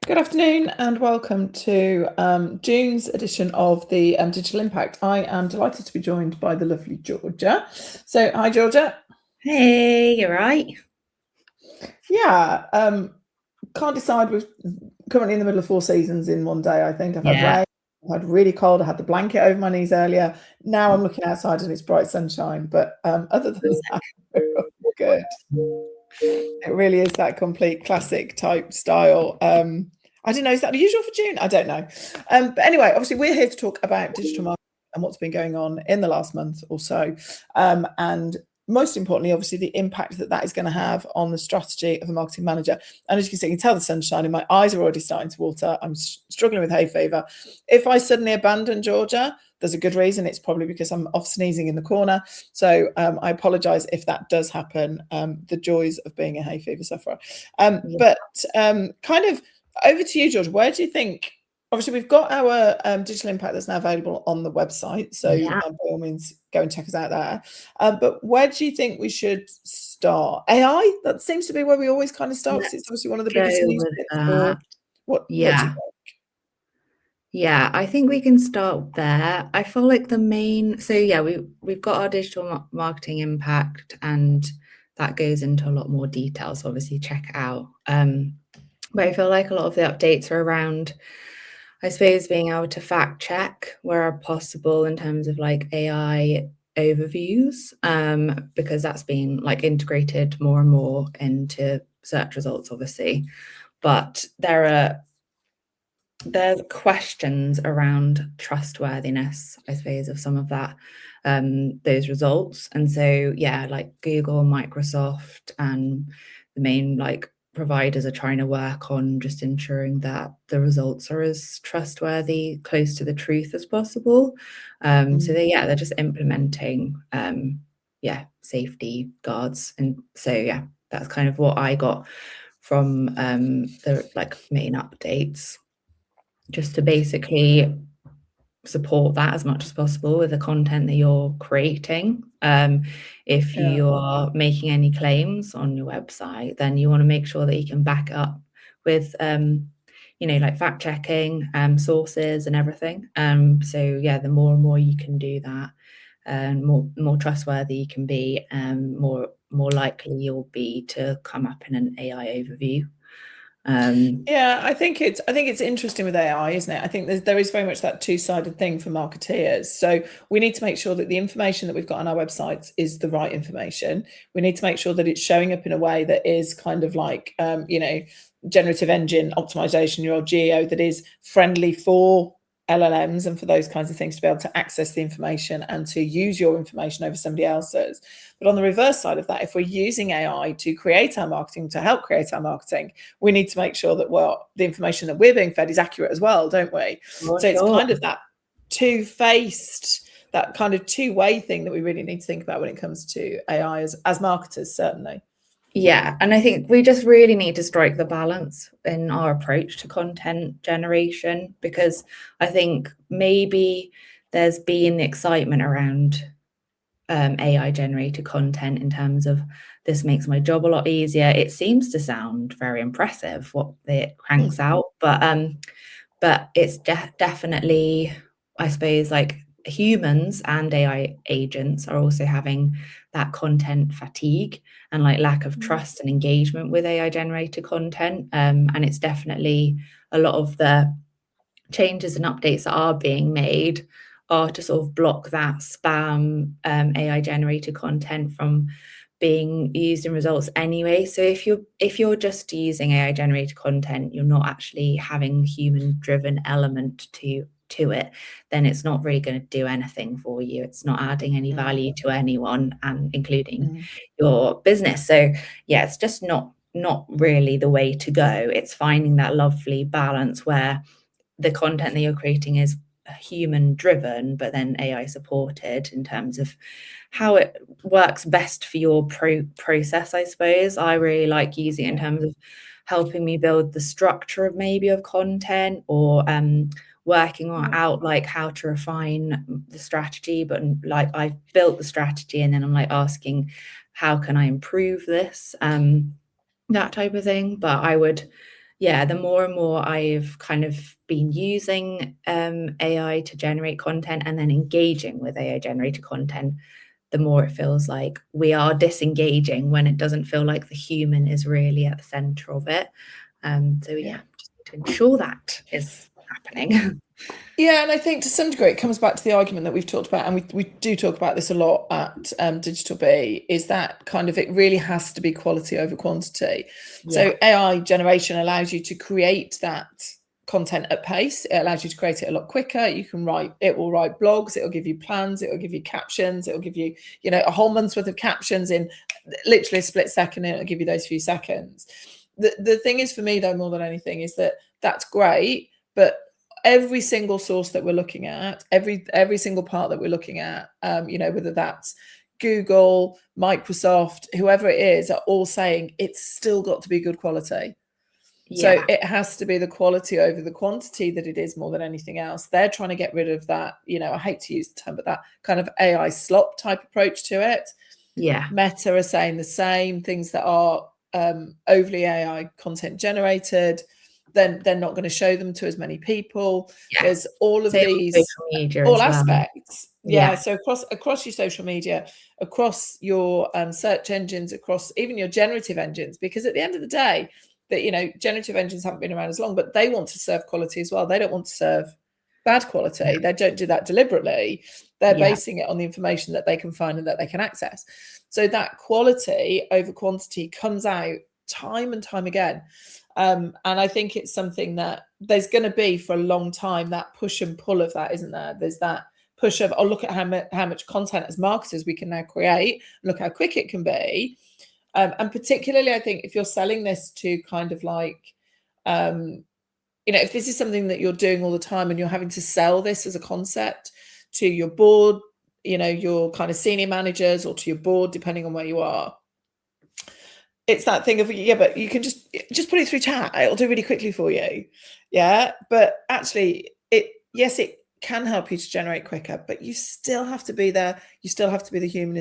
Good afternoon and welcome to June's edition of the Digital Impact. I am delighted to be joined by the lovely Georgia. So, hi, Georgia. Hey, you're right. Yeah, can't decide. We're currently in the middle of 4 seasons in one day, I think. I've had Yeah. rain, I've had really cold, I had the blanket over my knees earlier. Now I'm looking outside and it's bright sunshine. But other than that, we're all good. It really is that complete classic type style. I don't know, is that usual for June? I don't know. But anyway, obviously we're here to talk about digital marketing and what's been going on in the last month or so. And most importantly, obviously, the impact that is going to have on the strategy of a marketing manager. And as you can see, you can tell the sun's shining. My eyes are already starting to water. I'm struggling with hay fever. If I suddenly abandon Georgia, there's a good reason. It's probably because I'm off sneezing in the corner. So I apologise if that does happen. The joys of being a hay fever sufferer. But kind of over to you, George. Where do you think? Obviously, we've got our digital impact that's now available on the website. So by all means, go and check us out there. But where do you think we should start? AI? That seems to be where we always kind of start. It's obviously one of the biggest news bits. What do you think? Yeah, I think we can start there. I feel like the main, we've got our digital marketing impact, and that goes into a lot more detail. So obviously check it out. But I feel like a lot of the updates are around, I suppose, being able to fact check where possible in terms of like AI overviews, because that's been like integrated more and more into search results, obviously. But there's questions around trustworthiness, I suppose, of some of that, those results. And so, like Google, Microsoft, and the main like providers are trying to work on just ensuring that the results are as trustworthy, close to the truth as possible. So they're just implementing, safety guards. And so, that's kind of what I got from the like main updates, just to basically support that as much as possible with the content that you're creating. If you are making any claims on your website, then you want to make sure that you can back it up with like fact checking, sources and everything. The more and more you can do that, and more trustworthy you can be, more likely you'll be to come up in an AI overview. I think it's interesting with AI, isn't it? I think there is very much that two-sided thing for marketeers. So we need to make sure that the information that we've got on our websites is the right information. We need to make sure that it's showing up in a way that is kind of like generative engine optimization, your geo, that is friendly for LLMs and for those kinds of things to be able to access the information and to use your information over somebody else's. But on the reverse side of that, if we're using AI to create our marketing, to help create our marketing, we need to make sure that the information that we're being fed is accurate as well, don't we? So it's kind of that two-faced, that kind of two-way thing that we really need to think about when it comes to AI as marketers, certainly. Yeah, and I think we just really need to strike the balance in our approach to content generation, because I think maybe there's been the excitement around AI generated content in terms of this makes my job a lot easier. It seems to sound very impressive what it cranks out, but it's definitely, I suppose, like humans and AI agents are also having that content fatigue and like lack of trust and engagement with AI generated content. And it's definitely a lot of the changes and updates that are being made are to sort of block that spam AI generated content from being used in results anyway. So if you're just using AI generated content, you're not actually having human driven element to it, then it's not really going to do anything for you. It's not adding any value to anyone, and including your business. So it's just not really the way to go. It's finding that lovely balance where the content that you're creating is human driven, but then AI supported in terms of how it works best for your process, I suppose. I really like using it in terms of helping me build the structure of content, or working out like how to refine the strategy. But like I've built the strategy and then I'm like asking, how can I improve this? That type of thing. But I would yeah, the more and more I've kind of been using AI to generate content and then engaging with AI generated content, the more it feels like we are disengaging when it doesn't feel like the human is really at the center of it. So yeah, just need to ensure that is happening. Yeah, and I think to some degree it comes back to the argument that we've talked about, and we do talk about this a lot at DigitalB, is that kind of it really has to be quality over quantity. So AI generation allows you to create that content at pace. It allows you to create it a lot quicker. You can write, it will write blogs, it will give you plans, it will give you captions, it will give you, you know, a whole month's worth of captions in literally a split second, and it'll give you those few seconds. The thing is, for me though, more than anything, is that that's great, but every single source that we're looking at, every single part that we're looking at, you know, whether that's Google, Microsoft, whoever it is, are all saying it's still got to be good quality. So it has to be the quality over the quantity that it is, more than anything else. They're trying to get rid of that, you know, I hate to use the term, but that kind of AI slop type approach to it. Meta are saying the same things that are overly AI content generated. Then they're not going to show them to as many people. There's all of these all aspects. So across your social media, across your search engines, across even your generative engines, because at the end of the day, that, you know, generative engines haven't been around as long, but they want to serve quality as well. They don't want to serve bad quality. They don't do that deliberately. They're basing it on the information that they can find and that they can access. So that quality over quantity comes out time and time again. And I think it's something that there's going to be for a long time, that push and pull of that, isn't there? There's that push of, oh, look at how much content as marketers we can now create, look how quick it can be. And particularly, I think if you're selling this to kind of like, you know, if this is something that you're doing all the time and you're having to sell this as a concept to your board, you know, your kind of senior managers, or to your board, depending on where you are, it's that thing of, yeah, but you can just put it through chat, it'll do really quickly for you. Yeah, but actually it can help you to generate quicker, but you still have to be there. You still have to be the human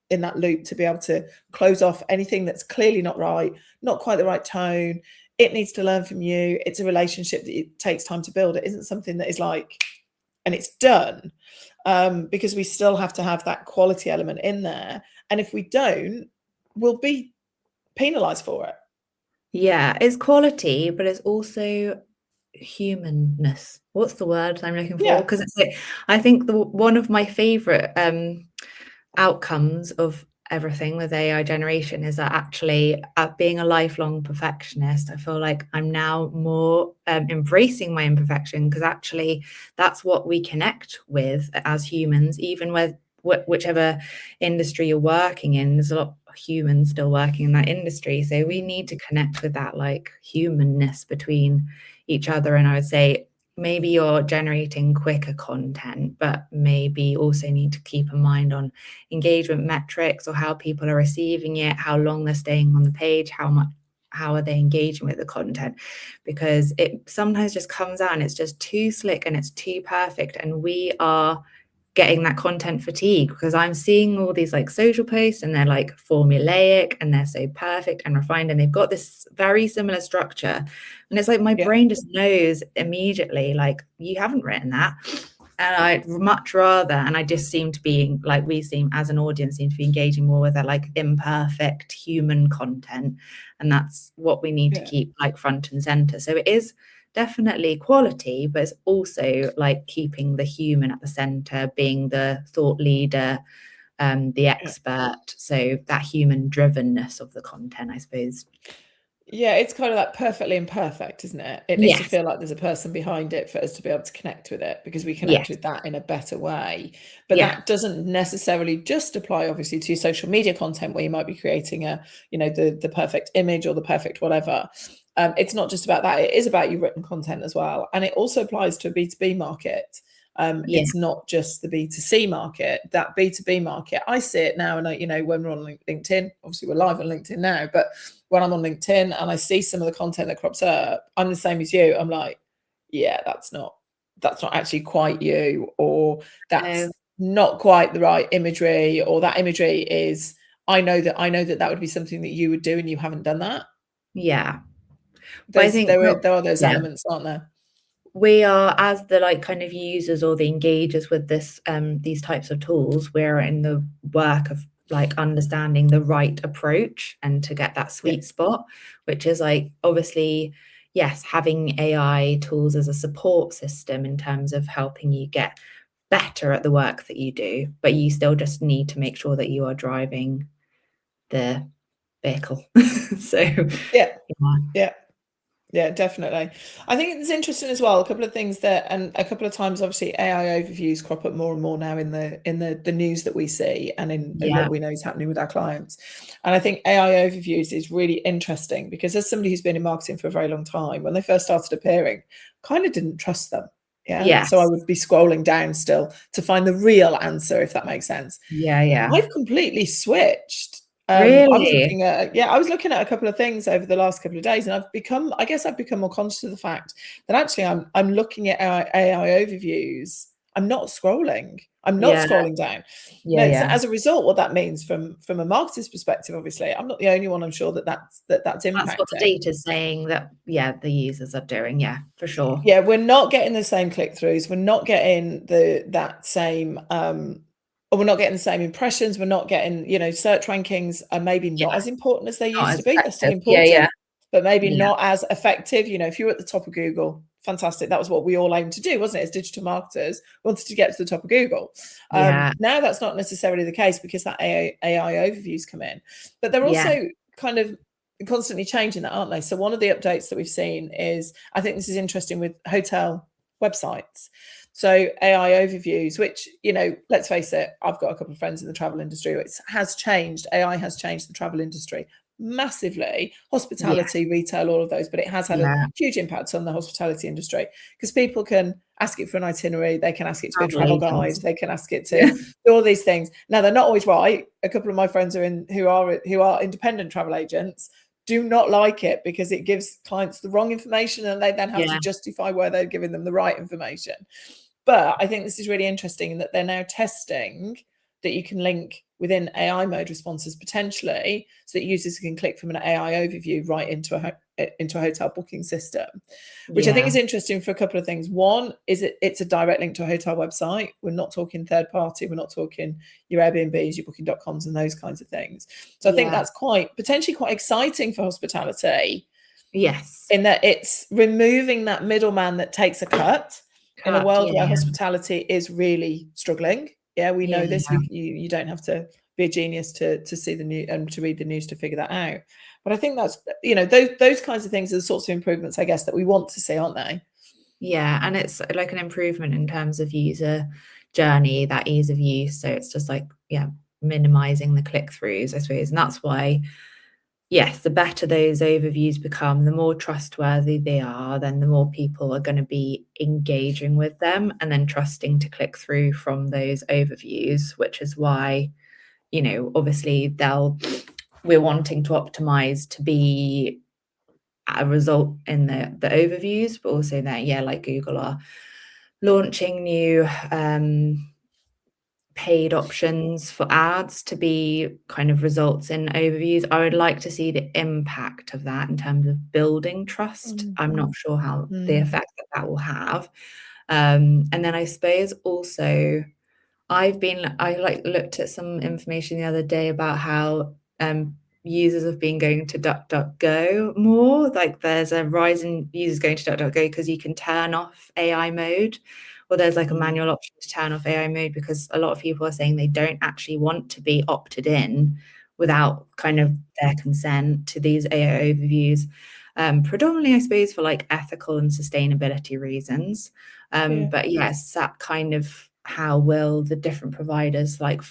in that loop to be able to close off anything that's clearly not right, not quite the right tone. It needs to learn from you. It's a relationship that it takes time to build. It isn't something that is like, and it's done, because we still have to have that quality element in there. And if we don't, we'll be penalized for it. Yeah, it's quality, but it's also humanness. What's the word I'm looking for? Because it's like, I think one of my favorite outcomes of everything with AI generation is that actually, being a lifelong perfectionist, I feel like I'm now more embracing my imperfection, because actually that's what we connect with as humans, even with whichever industry you're working in. There's a lot of humans still working in that industry, so we need to connect with that like humanness between each other. And I would say maybe you're generating quicker content, but maybe also need to keep a mind on engagement metrics, or how people are receiving it, how long they're staying on the page, how are they engaging with the content, because it sometimes just comes out and it's just too slick and it's too perfect, and we are getting that content fatigue, because I'm seeing all these like social posts and they're like formulaic and they're so perfect and refined and they've got this very similar structure, and it's like my brain just knows immediately, like, you haven't written that. And I'd much rather, and I just seem to be like, we seem as an audience seem to be engaging more with that like imperfect human content, and that's what we need to keep like front and center. So it is definitely quality, but it's also like keeping the human at the center, being the thought leader, the expert. So that human drivenness of the content, I suppose. Yeah, it's kind of like perfectly imperfect, isn't it? It needs to feel like there's a person behind it for us to be able to connect with it, because we connect with that in a better way. But that doesn't necessarily just apply, obviously, to social media content, where you might be creating a, you know, the perfect image or the perfect whatever. It's not just about that. It is about your written content as well. And it also applies to a B2B market. It's not just the B2C market. That B2B market, I see it now. And, you know, when we're on LinkedIn, obviously we're live on LinkedIn now, but when I'm on LinkedIn and I see some of the content that crops up, I'm the same as you. I'm like, yeah, that's not actually quite you, or that's not quite the right imagery, or that imagery is, I know that would be something that you would do and you haven't done that. Yeah. But I think there are those elements, aren't there? We are, as the like kind of users or the engagers with this these types of tools, we're in the work of like understanding the right approach and to get that sweet spot, which is like obviously, yes, having AI tools as a support system in terms of helping you get better at the work that you do, but you still just need to make sure that you are driving the vehicle. So yeah, definitely. I think it's interesting as well. A couple of things that, and a couple of times, obviously, AI overviews crop up more and more now in the news that we see, and in what we know is happening with our clients. And I think AI overviews is really interesting because, as somebody who's been in marketing for a very long time, when they first started appearing, kind of didn't trust them. So I would be scrolling down still to find the real answer, if that makes sense. I've completely switched. Really? I was looking at a couple of things over the last couple of days, and I've become more conscious of the fact that actually I'm looking at AI overviews. I'm not scrolling. I'm not scrolling down. As a result, what that means from a marketer's perspective, obviously, I'm not the only one. I'm sure that's impacting. That's what the data is saying that the users are doing. Yeah, for sure. Yeah, we're not getting the same click-throughs. We're not getting that same or we're not getting the same impressions. We're not getting, search rankings are maybe not as important as they used to be. They're still important, but maybe not as effective. If you're at the top of Google, fantastic. That was what we all aimed to do, wasn't it? As digital marketers, wanted to get to the top of Google. Now that's not necessarily the case because that AI overviews come in, but they're also kind of constantly changing that, aren't they? So one of the updates that we've seen is, I think this is interesting with hotel websites. So AI overviews, which, let's face it, I've got a couple of friends in the travel industry. It has changed. AI has changed the travel industry massively, hospitality, retail, all of those, but it has had a huge impact on the hospitality industry because people can ask it for an itinerary, they can ask it to be a travel guide, they can ask it to do all these things. Now, they're not always right. A couple of my friends who are independent travel agents do not like it because it gives clients the wrong information and they then have to justify where they're giving them the right information. But I think this is really interesting in that they're now testing that you can link within AI mode responses potentially so that users can click from an AI overview right into a hotel booking system, which I think is interesting for a couple of things. One is it's a direct link to a hotel website. We're not talking third party. We're not talking your Airbnbs, your booking.coms and those kinds of things. So I think that's potentially quite exciting for hospitality. Yes. In that it's removing that middleman that takes a cut in a world where hospitality is really struggling. Yeah, we know this. You don't have to be a genius to see the news and to read the news to figure that out. But I think that's, those kinds of things are the sorts of improvements, I guess, that we want to see, aren't they? Yeah, and it's like an improvement in terms of user journey, that ease of use. So it's just like, minimizing the click-throughs, I suppose. And that's why, yes, the better those overviews become, the more trustworthy they are, then the more people are going to be engaging with them and then trusting to click through from those overviews, which is why, obviously we're wanting to optimize to be a result in the overviews, but also that, like Google are launching new paid options for ads to be kind of results in overviews. I would like to see the impact of that in terms of building trust. I'm not sure how the effect that will have. And then I suppose also I looked at some information the other day about how users have been going to DuckDuckGo more. Like there's a rise in users going to DuckDuckGo because you can turn off AI mode, or there's like a manual option to turn off AI mode because a lot of people are saying they don't actually want to be opted in without kind of their consent to these AI overviews. Predominantly, I suppose, for like ethical and sustainability reasons. But yes, that kind of how will the different providers like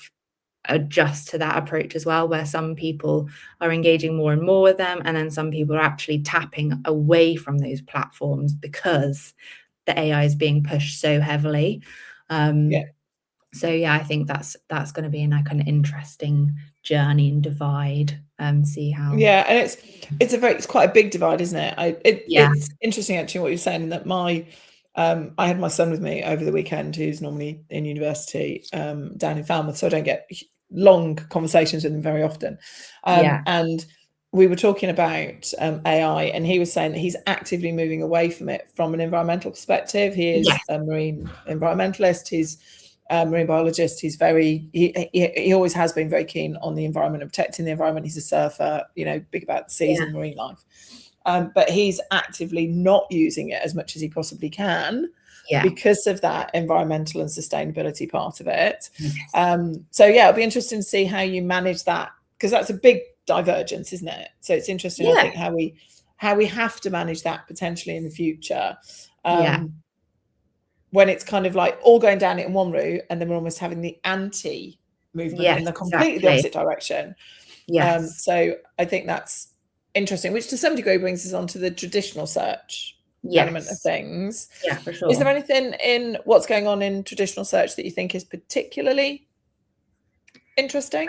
adjust to that approach as well, where some people are engaging more and more with them, and then some people are actually tapping away from those platforms because the AI is being pushed so heavily. So I think that's going to be a kind of interesting journey and divide. See how. Yeah, and it's quite a big divide, isn't it? It's interesting actually what you're saying, in that I had my son with me over the weekend, who's normally in university down in Falmouth, so I don't get long conversations with him very often. And we were talking about AI, and he was saying that he's actively moving away from it from an environmental perspective. He is Yes. a marine environmentalist. He's a marine biologist. He's he always has been very keen on the environment and protecting the environment. He's a surfer, big about the seas and marine life. But he's actively not using it as much as he possibly can because of that environmental and sustainability part of it. So yeah, it'll be interesting to see how you manage that, because that's a big divergence, isn't it? So it's interesting, I think, how we have to manage that potentially in the future. When it's kind of like all going down it in one route, and then we're almost having the anti movement in the completely the opposite direction. So I think that's interesting, which to some degree brings us on to the traditional search element of things. Yeah, for sure. Is there anything in what's going on in traditional search that you think is particularly interesting?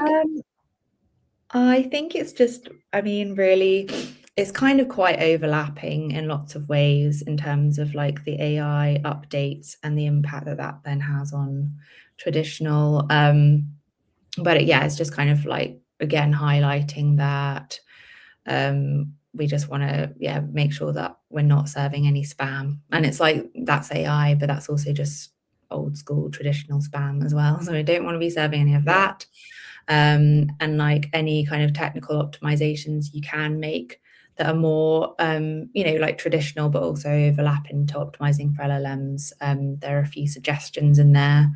I think it's just, really, it's kind of quite overlapping in lots of ways in terms of like the AI updates and the impact that then has on traditional. But it's just kind of like, again, highlighting that we just want to make sure that we're not serving any spam. And it's like, that's AI, but that's also just old school traditional spam as well. So we don't want to be serving any of that. And like any kind of technical optimizations you can make that are more, like traditional, but also overlapping to optimizing for LLMs. There are a few suggestions in there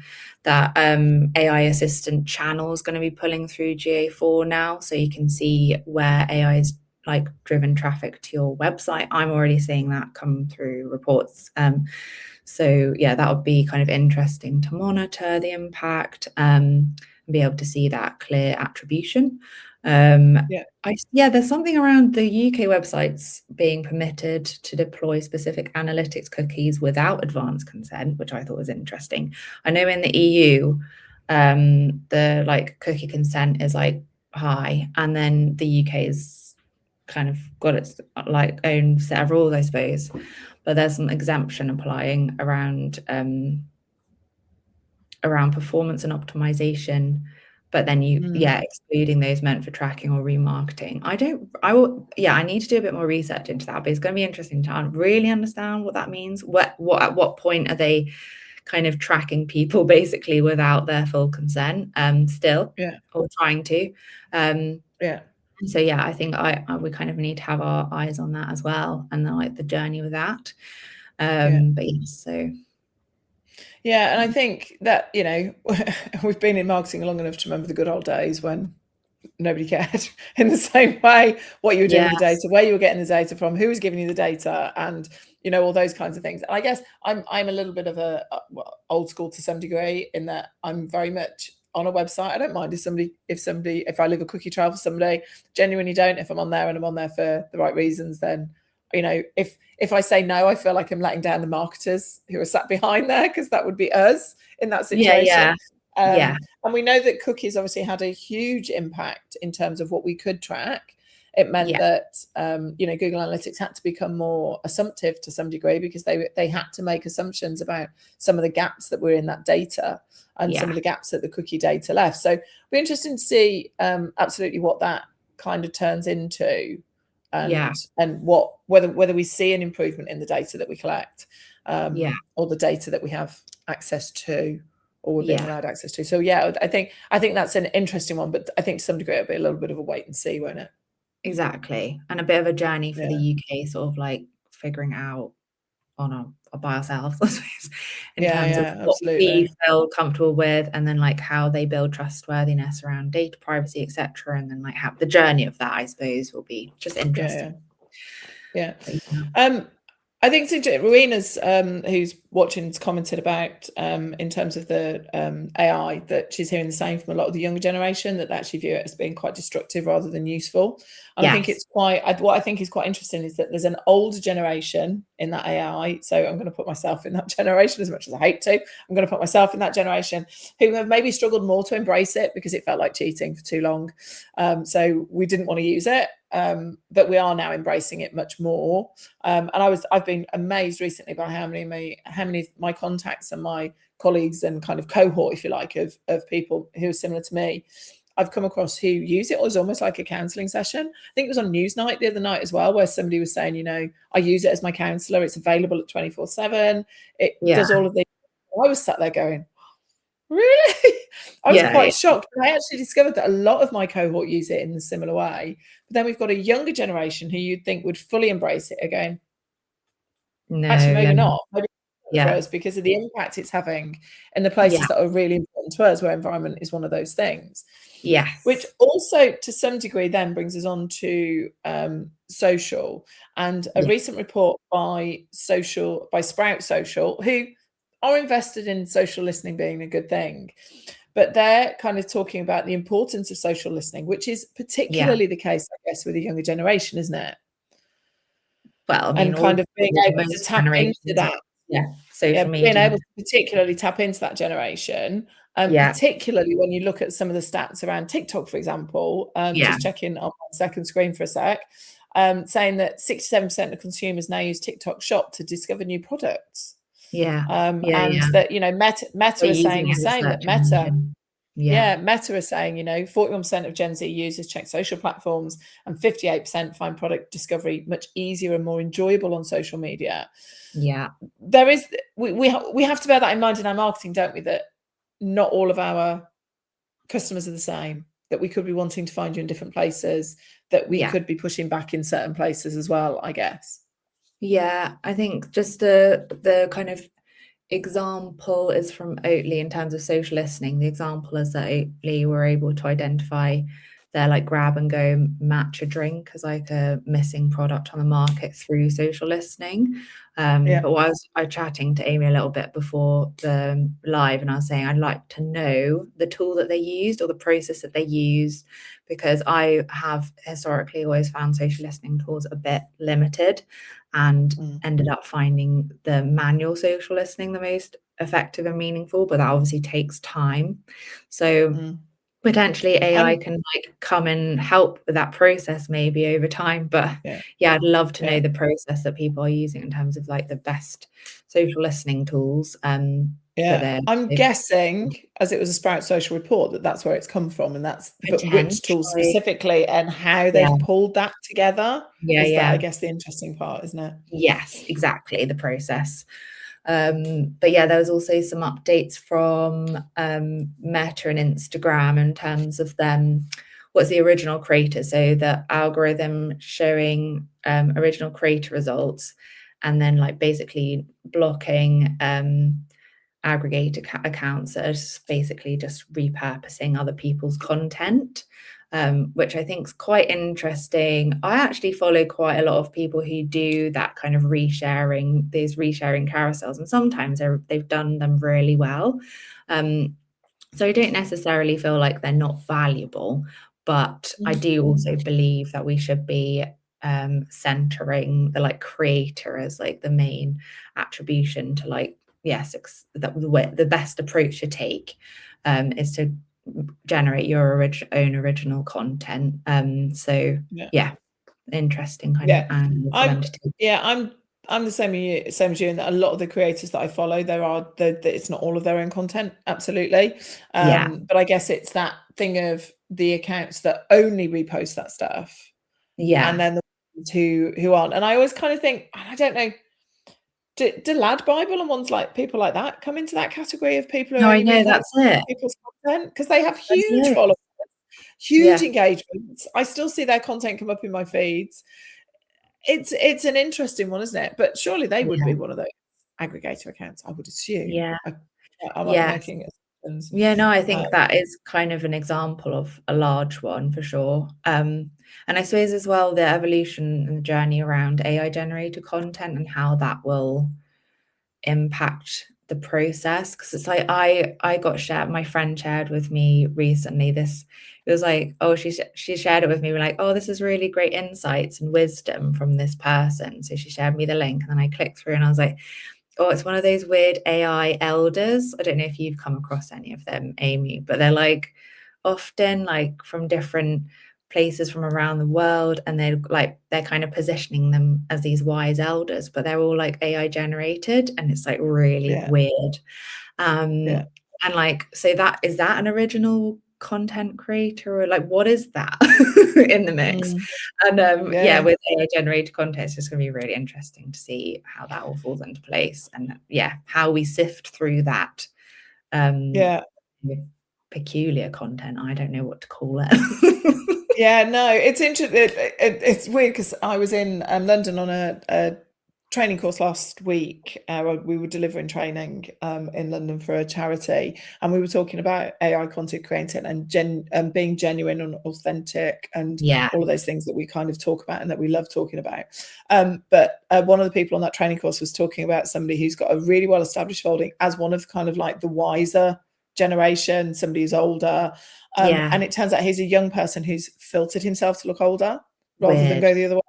that AI assistant channel is going to be pulling through GA4 now. So you can see where AI is like driven traffic to your website. I'm already seeing that come through reports. So that would be kind of interesting to monitor the impact and be able to see that clear attribution. There's something around the UK websites being permitted to deploy specific analytics cookies without advance consent, which I thought was interesting. I know in the EU, the like cookie consent is like high, and then the UK is kind of got its like own set of rules, I suppose. But there's some exemption applying around performance and optimization, but then excluding those meant for tracking or remarketing. I need to do a bit more research into that, but it's going to be interesting to really understand what that means. At what point are they kind of tracking people basically without their full consent still, or trying to? So I think we kind of need to have our eyes on that as well, and like the journey with that. And I think that we've been in marketing long enough to remember the good old days when nobody cared in the same way what you were doing with the data, where you were getting the data from, who was giving you the data, and all those kinds of things. And I guess I'm a little bit of a old school to some degree, in that I'm very much on a website. I don't mind if I leave a cookie trail for somebody. Genuinely don't. If I'm on there and I'm on there for the right reasons, then if I say no, I feel like I'm letting down the marketers who are sat behind there, because that would be us in that situation. And we know that cookies obviously had a huge impact in terms of what we could track. It meant that Google Analytics had to become more assumptive to some degree, because they had to make assumptions about some of the gaps that were in that data and some of the gaps that the cookie data left. So it'll be interesting to see absolutely what that kind of turns into, and whether we see an improvement in the data that we collect, or the data that we have access to, or we're being allowed access to. So I think that's an interesting one, but I think to some degree it'll be a little bit of a wait and see, won't it? Exactly. And a bit of a journey for the UK, sort of like figuring out by ourselves, I suppose, in terms of what we feel comfortable with, and then like how they build trustworthiness around data privacy, etc. And then like how the journey of that, I suppose, will be just interesting. I think Rowena's, who's watching, has commented about in terms of the AI, that she's hearing the same from a lot of the younger generation, that they actually view it as being quite destructive rather than useful. And I think it's what I think is quite interesting is that there's an older generation in that AI. So I'm going to put myself in that generation, as much as I hate to. I'm going to put myself in that generation, who have maybe struggled more to embrace it because it felt like cheating for too long. So we didn't want to use it. But we are now embracing it much more. And I've been amazed recently by how many of my contacts and my colleagues and kind of cohort, if you like, of people who are similar to me, I've come across who use it as almost like a counselling session. I think it was on Newsnight the other night as well, where somebody was saying, you know, I use it as my counsellor. It's available at 24/7. It does all of the. I was sat there going, really? I was quite shocked. I actually discovered that a lot of my cohort use it in a similar way. But then we've got a younger generation who you'd think would fully embrace it again. No, actually, maybe not. Maybe for Yeah. us because of the impact it's having in the places that are really important to us, where environment is one of those things. Yes. Which also, to some degree, then brings us on to social, and a recent report by Sprout Social, who are invested in social listening being a good thing, but they're kind of talking about the importance of social listening, which is particularly the case, I guess, with the younger generation, isn't it? Well, I mean, And kind of being able to most tap into generations, that. social media. Being able to particularly tap into that generation, particularly when you look at some of the stats around TikTok, for example, just checking on my second screen for a sec, saying that 67% of consumers now use TikTok Shop to discover new products. And that, you know, Meta are saying the same, that Meta are saying, you know, 41% of Gen Z users check social platforms and 58% find product discovery much easier and more enjoyable on social media. There is, we have to bear that in mind in our marketing, don't we, that not all of our customers are the same, that we could be wanting to find you in different places, that we could be pushing back in certain places as well, I guess. I think just the kind of example is from Oatly in terms of social listening. The example is that Oatly were able to identify their like grab and go matcha drink as like a missing product on the market through social listening. But while I was chatting to Amy a little bit before the live, and I was saying I'd like to know the tool that they used or the process that they used, because I have historically always found social listening tools a bit limited, and ended up finding the manual social listening the most effective and meaningful, but that obviously takes time. So potentially AI can like come and help with that process maybe over time. But I'd love to know the process that people are using in terms of like the best social listening tools. I'm guessing, as it was a Sprout Social report, that that's where it's come from, and that's, but which tools specifically and how they've pulled that together is that, I guess, the interesting part, isn't it? Yes, exactly, the process. But there was also some updates from Meta and Instagram in terms of them, what's the original creator, so the algorithm showing original creator results, and then like basically blocking aggregator accounts that are basically just repurposing other people's content, which I think is quite interesting. I actually follow quite a lot of people who do that kind of resharing, these resharing carousels, and sometimes they've done them really well. So I don't necessarily feel like they're not valuable, but I do also believe that we should be centering the like creator as like the main attribution to like, the best approach to take is to generate your own original content. Interesting kind of angle for them to take. I'm the same as you, in that a lot of the creators that I follow, it's not all of their own content, absolutely. But I guess it's that thing of the accounts that only repost that stuff. And then the ones who aren't. And I always kind of think, I don't know, do Lad Bible and ones like people like that come into that category of people who only repost people's content? Because they have huge followers, huge engagements. I still see their content come up in my feeds. It's an interesting one, isn't it? But surely they would be one of those aggregator accounts, I would assume. I might be making assumptions. I think that is kind of an example of a large one for sure. And I suppose as well, the evolution and the journey around AI generated content and how that will impact the process, because it's like I got shared, my friend shared with me recently this, it was like, oh, she shared it with me, we're like, oh, this is really great insights and wisdom from this person, so she shared me the link, and then I clicked through and I was like, oh, it's one of those weird AI elders. I don't know if you've come across any of them, Amy, but they're like often like from different places from around the world, and they're kind of positioning them as these wise elders, but they're all like AI generated, and it's like really weird. And like, so that is that an original content creator, or like what is that in the mix? And with AI generated content, it's just going to be really interesting to see how that all falls into place, and how we sift through that peculiar content. I don't know what to call it. Yeah, no, it's interesting. It's weird because I was in London on a training course last week. We were delivering training in London for a charity, and we were talking about AI content creating and being genuine and authentic, and all of those things that we kind of talk about and that we love talking about. But one of the people on that training course was talking about somebody who's got a really well-established following as one of kind of like the wiser generation, somebody who's older. And it turns out he's a young person who's filtered himself to look older rather than go the other way.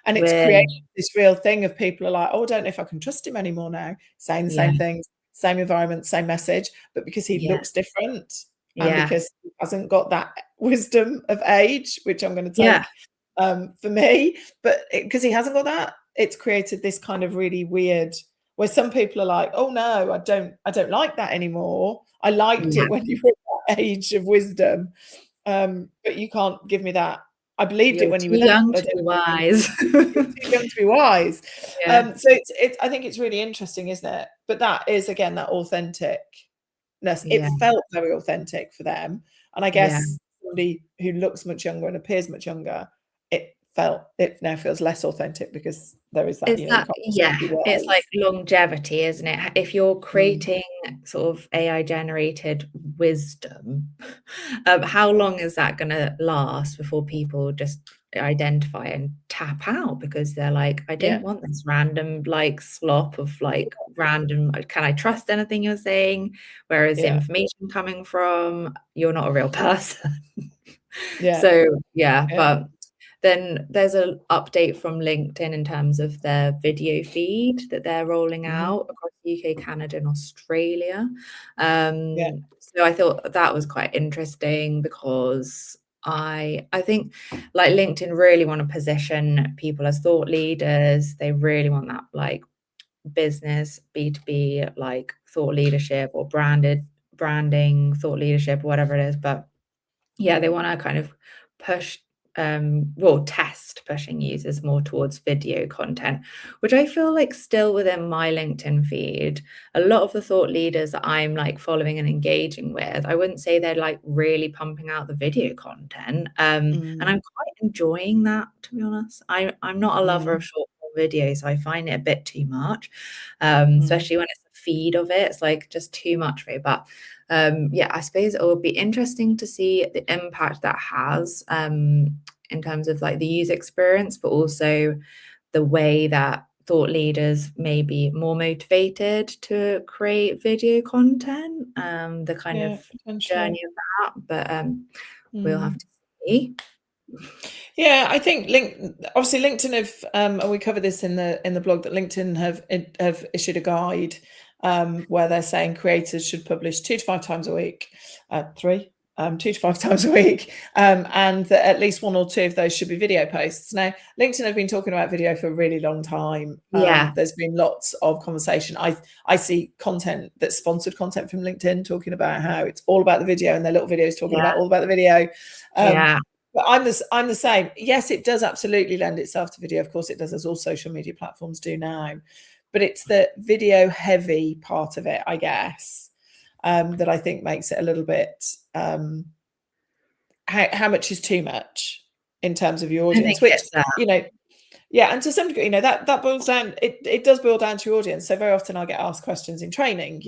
And it's created this real thing of people are like, oh, I don't know if I can trust him anymore now, saying the same things, same environment, same message, but because he looks different and because he hasn't got that wisdom of age, which I'm going to take for me, but because he hasn't got that, it's created this kind of really weird, where some people are like, oh no, I don't like that anymore. I liked it when you were at that age of wisdom, but you can't give me that. I believed it when you were too young to be wise. You're too young to be wise. So it's I think it's really interesting, isn't it? But that is again that authenticness. It felt very authentic for them, and I guess somebody who looks much younger and appears much younger, it now feels less authentic because there is that. It's like longevity, isn't it? If you're creating sort of AI generated wisdom, how long is that going to last before people just identify and tap out because they're like, I don't want this random like slop of like random, can I trust anything you're saying? Where is the information coming from? You're not a real person. But then there's an update from LinkedIn in terms of their video feed that they're rolling out across UK, Canada, and Australia. So I thought that was quite interesting because I think like LinkedIn really want to position people as thought leaders. They really want that like business B2B like thought leadership or branding thought leadership or whatever it is. But they want to kind of push test pushing users more towards video content, which I feel like still within my LinkedIn feed, a lot of the thought leaders that I'm like following and engaging with, I wouldn't say they're like really pumping out the video content. And I'm quite enjoying that, to be honest. I'm not a lover of short form videos. I find it a bit too much, especially when it's the feed of it. It's like just too much for me. But I suppose it will be interesting to see the impact that has in terms of like the user experience, but also the way that thought leaders may be more motivated to create video content, the kind of journey of that. But we'll have to see. Yeah, I think obviously LinkedIn have, and we cover this in the blog, that LinkedIn have issued a guide where they're saying creators should publish 2 to 5 times a week, 2 to 5 times a week, and that at least 1 or 2 of those should be video posts. Now, LinkedIn have been talking about video for a really long time. There's been lots of conversation. I see content that's sponsored content from LinkedIn talking about how it's all about the video, and their little videos talking about all about the video. But I'm the same. Yes, it does absolutely lend itself to video. Of course it does, as all social media platforms do now. But it's the video heavy part of it, I guess, that I think makes it a little bit, how much is too much in terms of your audience, which, and to some degree, that boils down, it does boil down to your audience. So very often I get asked questions in training,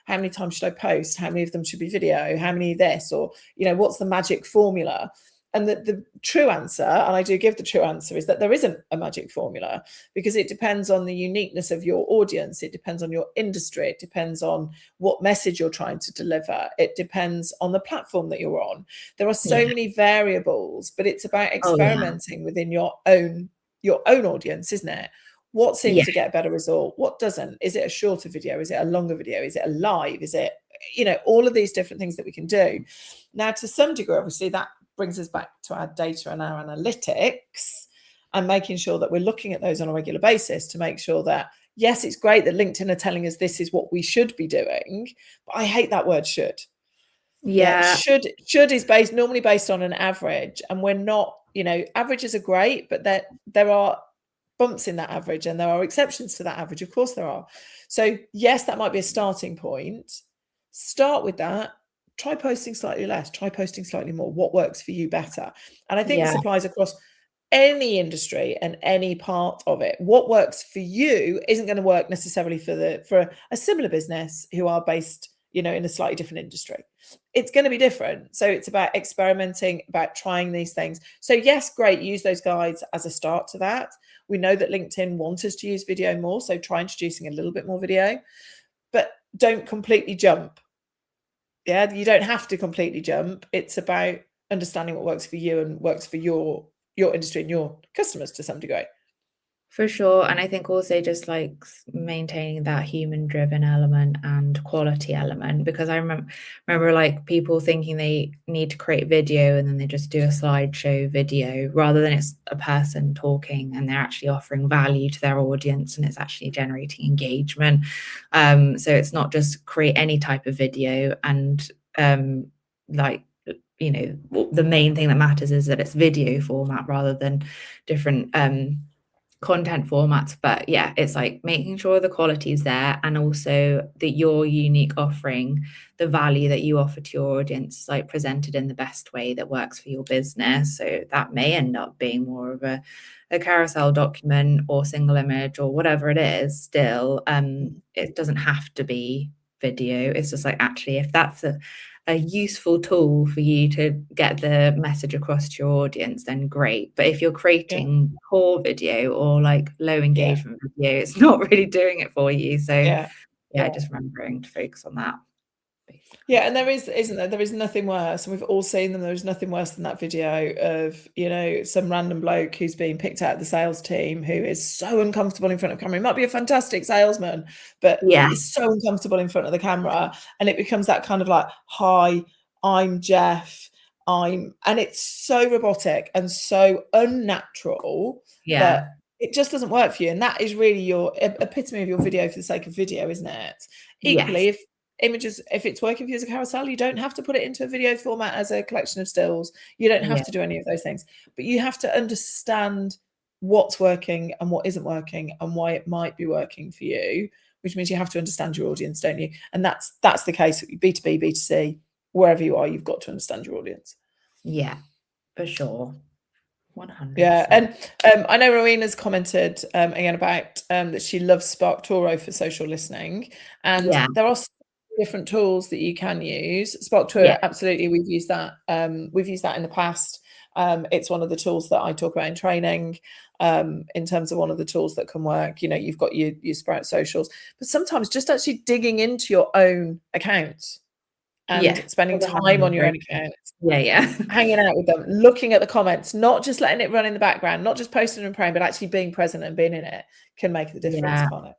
how many times should I post? How many of them should be video? How many this? Or, what's the magic formula? And the true answer, and I do give the true answer, is that there isn't a magic formula, because it depends on the uniqueness of your audience. It depends on your industry. It depends on what message you're trying to deliver. It depends on the platform that you're on. There are so many variables, but it's about experimenting within your own audience, isn't it? What seems to get a better result? What doesn't? Is it a shorter video? Is it a longer video? Is it a live? Is it, all of these different things that we can do. Now, to some degree, obviously, that brings us back to our data and our analytics and making sure that we're looking at those on a regular basis to make sure that, yes, it's great that LinkedIn are telling us this is what we should be doing, but I hate that word should. Yeah. Should is normally based on an average, and we're not, averages are great, but there are bumps in that average and there are exceptions to that average. Of course there are. So yes, that might be a starting point. Start with that. Try posting slightly less, try posting slightly more. What works for you better? And I think this applies across any industry and any part of it. What works for you isn't going to work necessarily for a similar business who are based, in a slightly different industry. It's going to be different. So it's about experimenting, about trying these things. So yes, great, use those guides as a start to that. We know that LinkedIn wants us to use video more, so try introducing a little bit more video, but don't completely jump. Yeah, you don't have to completely jump. It's about understanding what works for you and works for your industry and your customers to some degree. For sure. And I think also just like maintaining that human driven element and quality element, because I remember like people thinking they need to create video and then they just do a slideshow video rather than it's a person talking and they're actually offering value to their audience and it's actually generating engagement. So it's not just create any type of video and the main thing that matters is that it's video format rather than different content formats. But yeah, it's like making sure the quality is there and also that your unique offering, the value that you offer to your audience is like presented in the best way that works for your business. So that may end up being more of a carousel document or single image or whatever it is. Still, it doesn't have to be video. It's just like, actually, if that's a useful tool for you to get the message across to your audience, then great. But if you're creating poor video or like low engagement video, it's not really doing it for you. So just remembering to focus on that. Basically. Yeah, and there is nothing worse, and we've all seen them. There's nothing worse than that video of, some random bloke who's being picked out of the sales team who is so uncomfortable in front of camera. He might be a fantastic salesman, but he's so uncomfortable in front of the camera, and it becomes that kind of like, hi, I'm Jeff, and it's so robotic and so unnatural that it just doesn't work for you. And that is really your epitome of your video for the sake of video, isn't it? Equally, if images, if it's working for you as a carousel, you don't have to put it into a video format as a collection of stills. You don't have to do any of those things, but you have to understand what's working and what isn't working and why it might be working for you, which means you have to understand your audience, don't you? And that's the case B2B, B2C, wherever you are, you've got to understand your audience. Yeah, for sure. 100%. Yeah, and I know Rowena's commented again about that she loves SparkToro for social listening, and there are different tools that you can use. SparkToro, absolutely, we've used that. We've used that in the past. It's one of the tools that I talk about in training. In terms of one of the tools that can work, you've got your Sprout socials, but sometimes just actually digging into your own accounts and spending time on your own accounts. Hanging out with them, looking at the comments, not just letting it run in the background, not just posting and praying, but actually being present and being in it can make the difference, can't it?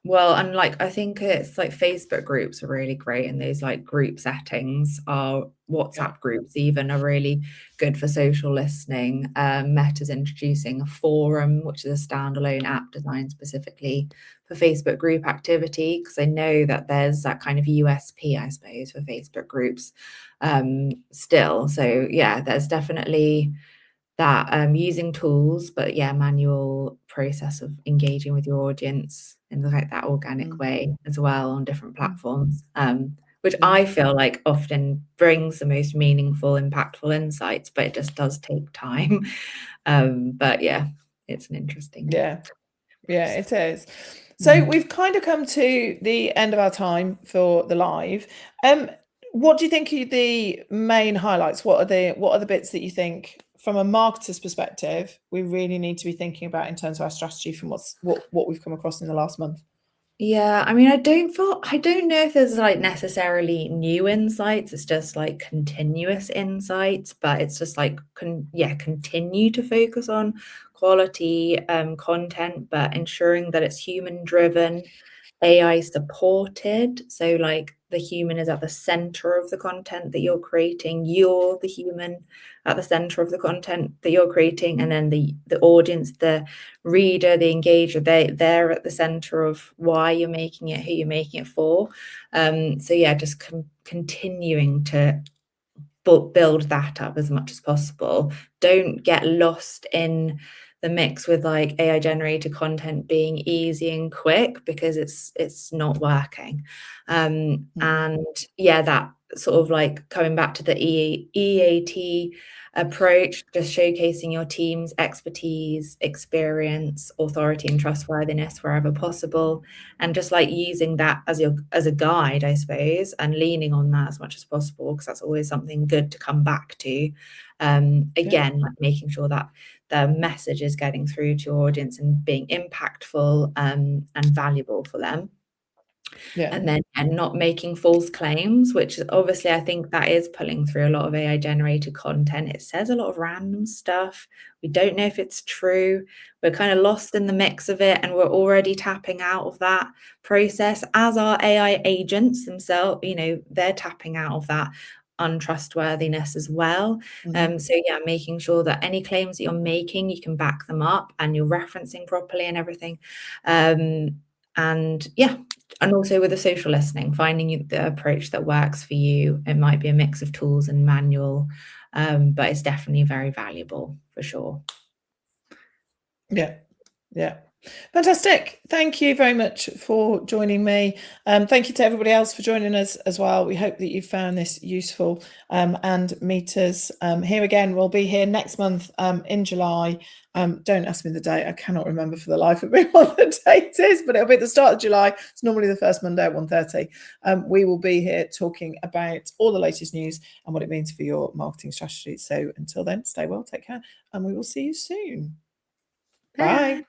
Well, and like I think it's like Facebook groups are really great, and those like group settings are WhatsApp groups even are really good for social listening. Meta's introducing a forum, which is a standalone app designed specifically for Facebook group activity, because I know that there's that kind of USP, I suppose, for Facebook groups still. So yeah, there's definitely that using tools, but manual process of engaging with your audience in like that organic way as well on different platforms, which I feel like often brings the most meaningful, impactful insights, but it just does take time. But it's an interesting. Yeah, it is. So we've kind of come to the end of our time for the live. What do you think are the main highlights? What are the bits that you think, from a marketer's perspective, we really need to be thinking about in terms of our strategy from what we've come across in the last month? Yeah, I mean, I don't know if there's like necessarily new insights. It's just like continuous insights, but it's just like continue to focus on quality content, but ensuring that it's human driven, AI supported. So like the human is at the center of the content that you're creating. You're the human at the center of the content that you're creating, and then the audience, the reader, the engager, they're at the center of why you're making it, who you're making it for. So yeah, just continuing to build that up as much as possible. Don't get lost in the mix with like AI generated content being easy and quick, because it's not working. And yeah, that sort of like coming back to the EAT approach, just showcasing your team's expertise, experience, authority, and trustworthiness wherever possible, and just like using that as a guide, I suppose, and leaning on that as much as possible, because that's always something good to come back to. Again, like making sure that the message is getting through to your audience and being impactful and valuable for them. And not making false claims, which obviously I think that is pulling through a lot of AI generated content. It says a lot of random stuff. We don't know if it's true. We're kind of lost in the mix of it, and we're already tapping out of that process, as are AI agents themselves. You know, they're tapping out of that untrustworthiness as well. So yeah, making sure that any claims that you're making, you can back them up and you're referencing properly and everything. And yeah, and also with the social listening, finding the approach that works for you. It might be a mix of tools and manual, but it's definitely very valuable for sure. Yeah. Fantastic. Thank you very much for joining me. Thank you to everybody else for joining us as well. We hope that you found this useful, and meet us here again. We'll be here next month in July. Don't ask me the date. I cannot remember for the life of me what the date is, but it'll be at the start of July. It's normally the first Monday at 1:30. We will be here talking about all the latest news and what it means for your marketing strategy. So until then, stay well, take care, and we will see you soon. Bye.